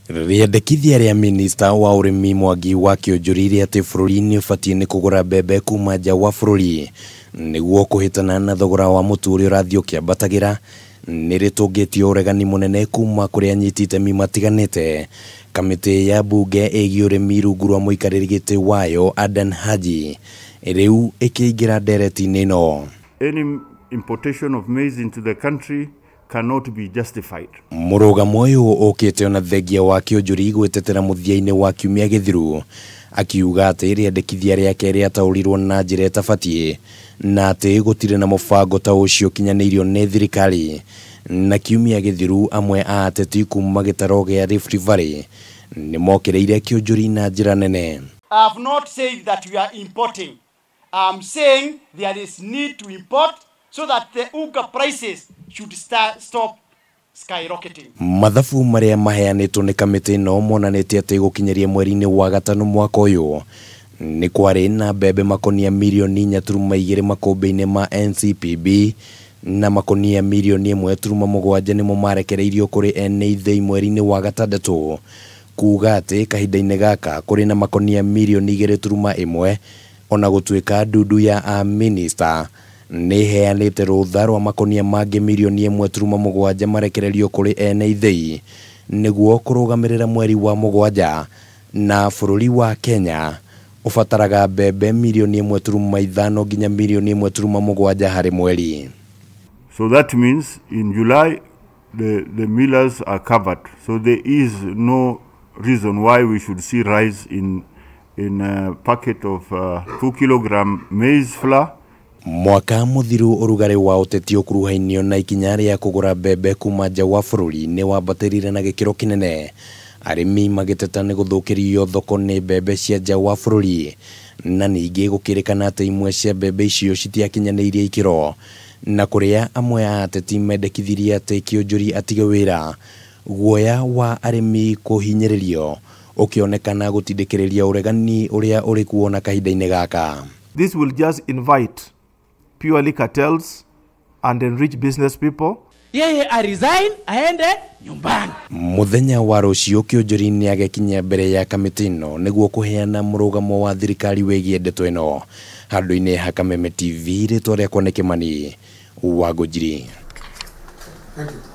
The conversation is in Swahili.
Riendekithia ria minista wa urimi Mwangi wa Kĩonjũri ati bũrũri nĩ ũbatiĩ nĩ kũgũra mbembe kuma nja wa bũrũri nĩguo kũhĩtana na thogora wa mũtu ũrĩa ũrathiĩ ũkĩambatagĩra nĩ rĩtũngĩtio ũregani mũnene kuma kũrĩ anyiti itemi matiganĩte. Kamĩtĩ ya mbunge ĩgiĩ ũrĩmi rungu rwa mũikarĩri gĩtĩ wayo Adan Haji rĩu ĩkĩingĩra ndereti-inĩ ĩno. Any importation of maize into the country cannot be justified. Mũrũgamo ũyũ ũkĩte ona thengia wa Kĩonjũri gwĩtetera mũthia-inĩ wa kiumia gĩthiru akiuga atĩ rĩendekithia rĩake rĩataũrirwo na njĩra ĩtabatiĩ na atĩ gũtirĩ na mũbango ta ũcio kinyanĩirio nĩ thirikari. Na kiumia gĩthiru amwe a ateti kuma gĩtaro gĩa Rift Valley nĩ mokereire Kĩonjũri na njĩra nene. I have not said that we are importing. I'm saying there is need to import so that the UGA prices should stop skyrocketing. Mathabu marĩa maheanĩtwo nĩ kamĩtĩ ĩno monanĩtie atĩ gũkinyeria mweri-inĩ wa gatano mwaka ũyũ nĩ kwarĩ na mbembe makonia mirioni 4.2 makũmbĩ-inĩ ma NCPB na makonia mirioni 1.7 nĩmo marekereirio kũrĩ ene ithĩi mweri-inĩ wa gatandatũ, kuuga atĩ kahinda-inĩ gaka kũrĩ na makonia mirioni 2.1 ona gũtuĩka ndundu ya minista nĩ heanĩte rũtha rwa makonia mangĩ mirioni 1.7 marekererio kũrĩ ene ithĩi nĩguo kũrũgamĩrĩra mweri wa mũgwanja, na bũrũri wa Kenya ũbataraga mbembe mirioni 1.5 nginya mirioni 1.7 harĩ mweri. So that means in July the millers are covered. So there is no reason why we should see rise in a packet of 2 kilogram maize flour. Mwaka mũthiru ũrugarĩ wa ũteti ũkuruhainio na ikinya rĩa kũgũra mbembe kuma nja wa bũrũri nĩ wambatĩrire na gĩkĩro kĩnene, arĩmi magĩteta nĩ gũthũkĩrio thoko nĩ mbembe cia nja wa bũrũri, na ningĩ gũkĩrĩkana atĩ imwe cia mbembe icio citiakinyanĩirie ikĩro, na kũrĩa amwe a ateti mendekithirie atĩ Kĩonjũri atige wĩra. Guoya wa arĩmi kũhinyĩrĩrio ũkĩonekana gũtindĩkĩrĩria ũregani ũrĩa ũrĩ kuo na kahinda-inĩ gaka. This will just invite purely cartels and enrich business people. Yeye resign aende nyumbani. Muthenya wa rũciũ Kĩonjũri nĩ agĩkinya mbere ya kamĩtĩ ĩno nĩguo kũheana mũrũgamo wa thirikari wĩgiĩ ndeto ĩno. Handũ-inĩ ha Kameme TV, rĩtwa rĩakwa nĩ Kĩmani wa Ngũnjiri. Thank you.